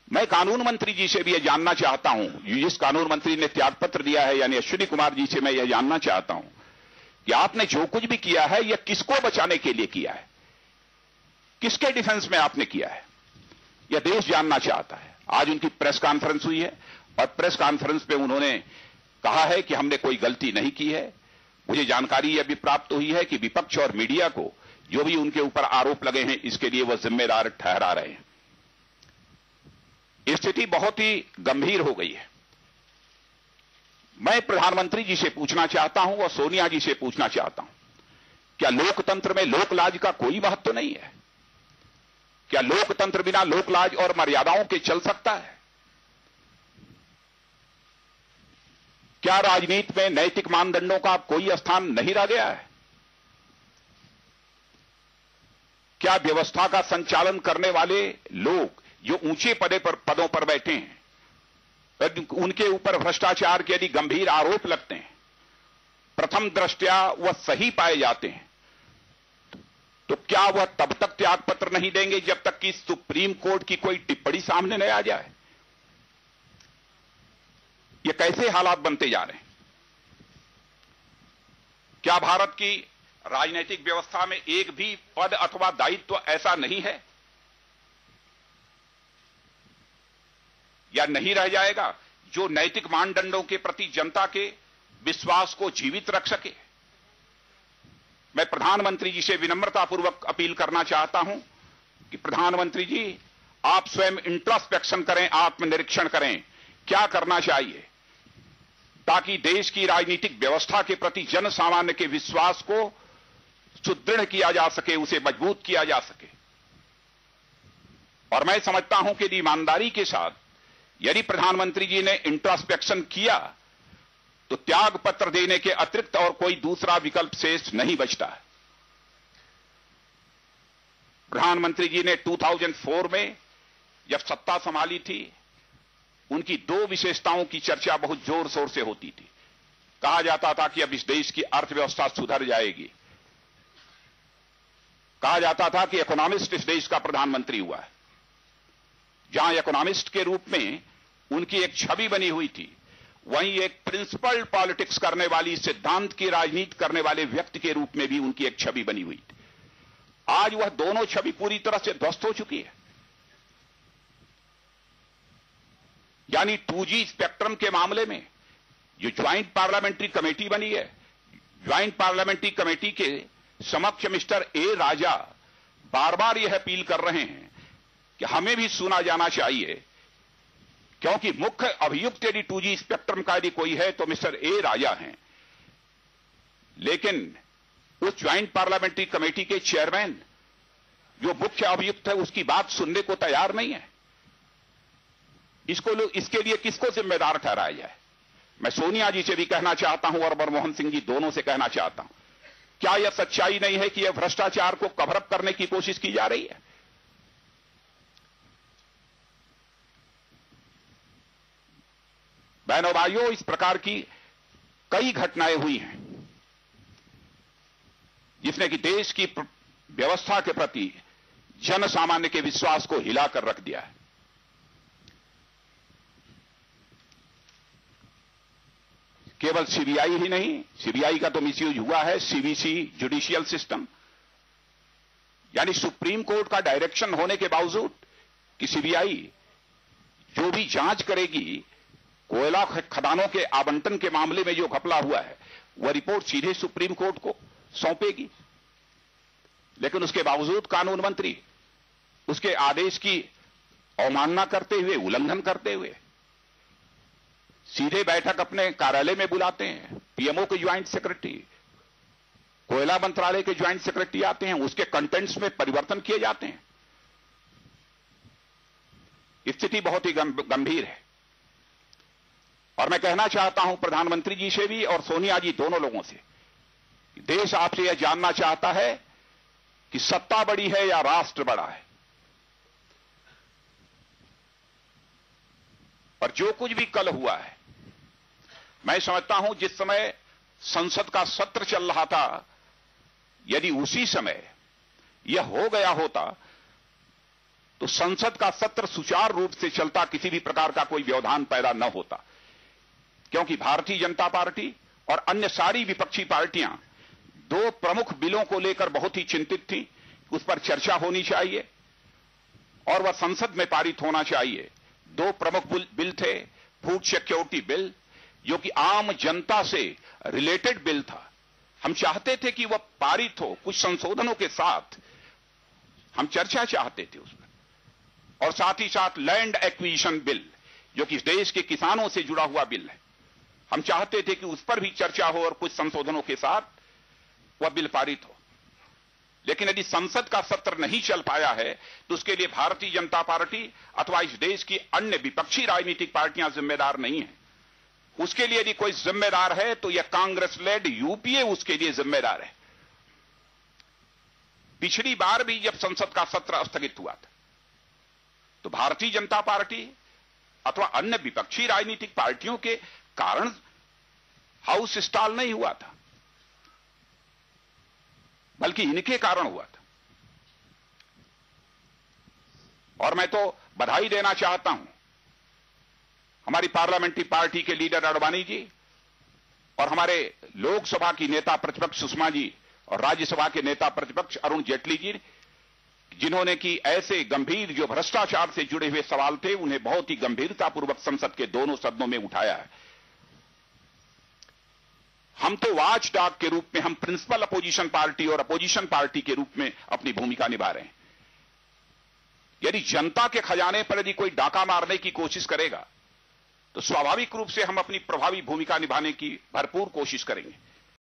मैं कानून मंत्री जी से भी यह जानना चाहता हूं, जिस कानून मंत्री ने त्यागपत्र दिया है यानी अश्विनी कुमार जी से मैं यह जानना चाहता हूं कि आपने जो कुछ भी किया है यह किसको बचाने के लिए किया है, किसके डिफेंस में आपने किया है, यह देश जानना चाहता है। आज उनकी प्रेस कॉन्फ्रेंस हुई है और प्रेस कॉन्फ्रेंस में उन्होंने कहा है कि हमने कोई गलती नहीं की है। मुझे जानकारी यह भी प्राप्त हुई है कि विपक्ष और मीडिया को जो भी उनके ऊपर आरोप लगे हैं इसके लिए वह जिम्मेदार ठहरा रहे हैं। स्थिति बहुत ही गंभीर हो गई है। मैं प्रधानमंत्री जी से पूछना चाहता हूं और सोनिया जी से पूछना चाहता हूं, क्या लोकतंत्र में लोकलाज का कोई महत्व नहीं है? क्या लोकतंत्र बिना लोकलाज और मर्यादाओं के चल सकता है? क्या राजनीति में नैतिक मानदंडों का कोई स्थान नहीं रह गया है? क्या व्यवस्था का संचालन करने वाले लोग जो ऊंचे पदों पर बैठे हैं उनके ऊपर भ्रष्टाचार के यदि गंभीर आरोप लगते हैं, प्रथम दृष्टया वह सही पाए जाते हैं, तो क्या वह तब तक त्यागपत्र नहीं देंगे जब तक कि सुप्रीम कोर्ट की कोई टिप्पणी सामने न आ जाए? ये कैसे हालात बनते जा रहे हैं? क्या भारत की राजनीतिक व्यवस्था में एक भी पद अथवा दायित्व ऐसा नहीं है या नहीं रह जाएगा जो नैतिक मानदंडों के प्रति जनता के विश्वास को जीवित रख सके? मैं प्रधानमंत्री जी से विनम्रतापूर्वक अपील करना चाहता हूं कि प्रधानमंत्री जी आप स्वयं इंट्रोस्पेक्शन करें, आत्मनिरीक्षण करें, क्या करना चाहिए ताकि देश की राजनीतिक व्यवस्था के प्रति जन सामान्य के विश्वास को सुदृढ़ किया जा सके, उसे मजबूत किया जा सके। और मैं समझता हूं कि ईमानदारी के साथ यदि प्रधानमंत्री जी ने इंट्रोस्पेक्शन किया तो त्याग पत्र देने के अतिरिक्त और कोई दूसरा विकल्प शेष नहीं बचता है। प्रधानमंत्री जी ने 2004 में जब सत्ता संभाली थी, उनकी दो विशेषताओं की चर्चा बहुत जोर शोर से होती थी। कहा जाता था कि अब इस देश की अर्थव्यवस्था सुधर जाएगी। कहा जाता था कि इकोनॉमिस्ट इस देश का प्रधानमंत्री हुआ है। जहां इकोनॉमिस्ट के रूप में उनकी एक छवि बनी हुई थी, वहीं एक प्रिंसिपल पॉलिटिक्स करने वाली, सिद्धांत की राजनीति करने वाले व्यक्ति के रूप में भी उनकी एक छवि बनी हुई थी। आज वह दोनों छवि पूरी तरह से ध्वस्त हो चुकी है। यानी 2G स्पेक्ट्रम के मामले में जो ज्वाइंट पार्लियामेंट्री कमेटी बनी है, ज्वाइंट पार्लियामेंट्री कमेटी के समक्ष मिस्टर ए राजा बार बार यह अपील कर रहे हैं कि हमें भी सुना जाना चाहिए, क्योंकि मुख्य अभियुक्त यदि 2G स्पेक्ट्रम का यदि कोई है तो मिस्टर ए राजा हैं। लेकिन उस ज्वाइंट पार्लियामेंट्री कमेटी के चेयरमैन जो मुख्य अभियुक्त है उसकी बात सुनने को तैयार नहीं है। इसके लिए किसको जिम्मेदार ठहराया जाए? मैं सोनिया जी से भी कहना चाहता हूं और मनमोहन सिंह जी दोनों से कहना चाहता हूं, क्या यह सच्चाई नहीं है कि यह भ्रष्टाचार को कवरअप करने की कोशिश की जा रही है? बहनों भाइयों, इस प्रकार की कई घटनाएं हुई हैं जिसने कि देश की व्यवस्था के प्रति जन सामान्य के विश्वास को हिलाकर रख दिया है। केवल सीबीआई ही नहीं, सीबीआई का तो मिसयूज हुआ है, सीवीसी जुडिशियल सिस्टम, यानी सुप्रीम कोर्ट का डायरेक्शन होने के बावजूद कि सीबीआई जो भी जांच करेगी कोयला खदानों के आवंटन के मामले में जो घपला हुआ है वह रिपोर्ट सीधे सुप्रीम कोर्ट को सौंपेगी। लेकिन उसके बावजूद कानून मंत्री उसके आदेश की अवमानना करते हुए, उल्लंघन करते हुए सीधे बैठक अपने कार्यालय में बुलाते हैं। पीएमओ के ज्वाइंट सेक्रेटरी, कोयला मंत्रालय के ज्वाइंट सेक्रेटरी आते हैं, उसके कंटेंट्स में परिवर्तन किए जाते हैं। स्थिति बहुत ही गंभीर है। और मैं कहना चाहता हूं प्रधानमंत्री जी से भी और सोनिया जी दोनों लोगों से, देश आपसे यह जानना चाहता है कि सत्ता बड़ी है या राष्ट्र बड़ा है। और जो कुछ भी कल हुआ है, मैं समझता हूं जिस समय संसद का सत्र चल रहा था, यदि उसी समय यह हो गया होता तो संसद का सत्र सुचारू रूप से चलता, किसी भी प्रकार का कोई व्यवधान पैदा न होता, क्योंकि भारतीय जनता पार्टी और अन्य सारी विपक्षी पार्टियां दो प्रमुख बिलों को लेकर बहुत ही चिंतित थी। उस पर चर्चा होनी चाहिए और वह संसद में पारित होना चाहिए। दो प्रमुख बिल थे, फूड सिक्योरिटी बिल, जो कि आम जनता से रिलेटेड बिल था। हम चाहते थे कि वह पारित हो, कुछ संशोधनों के साथ हम चर्चा चाहते थे उस पर, और साथ ही साथ लैंड एक्विजिशन बिल, जो कि देश के किसानों से जुड़ा हुआ बिल है, हम चाहते थे कि उस पर भी चर्चा हो और कुछ संशोधनों के साथ वह बिल पारित हो। लेकिन यदि संसद का सत्र नहीं चल पाया है तो उसके लिए भारतीय जनता पार्टी अथवा इस देश की अन्य विपक्षी राजनीतिक पार्टियां जिम्मेदार नहीं है। उसके लिए यदि कोई जिम्मेदार है तो यह कांग्रेस लेड यूपीए उसके लिए जिम्मेदार है। पिछली बार भी जब संसद का सत्र स्थगित हुआ था तो भारतीय जनता पार्टी अथवा अन्य विपक्षी राजनीतिक पार्टियों के कारण हाउस स्टॉल नहीं हुआ था, बल्कि इनके कारण हुआ था। और मैं तो बधाई देना चाहता हूं हमारी पार्लियामेंट्री पार्टी के लीडर अडवाणी जी और हमारे लोकसभा की नेता प्रतिपक्ष सुषमा जी और राज्यसभा के नेता प्रतिपक्ष अरुण जेटली जी, जिन्होंने कि ऐसे गंभीर जो भ्रष्टाचार से जुड़े हुए सवाल थे उन्हें बहुत ही गंभीरतापूर्वक संसद के दोनों सदनों में उठाया है। हम तो वॉच डॉग के रूप में, हम प्रिंसिपल अपोजिशन पार्टी और अपोजिशन पार्टी के रूप में अपनी भूमिका निभा रहे हैं। यदि जनता के खजाने पर यदि कोई डाका मारने की कोशिश करेगा तो स्वाभाविक रूप से हम अपनी प्रभावी भूमिका निभाने की भरपूर कोशिश करेंगे।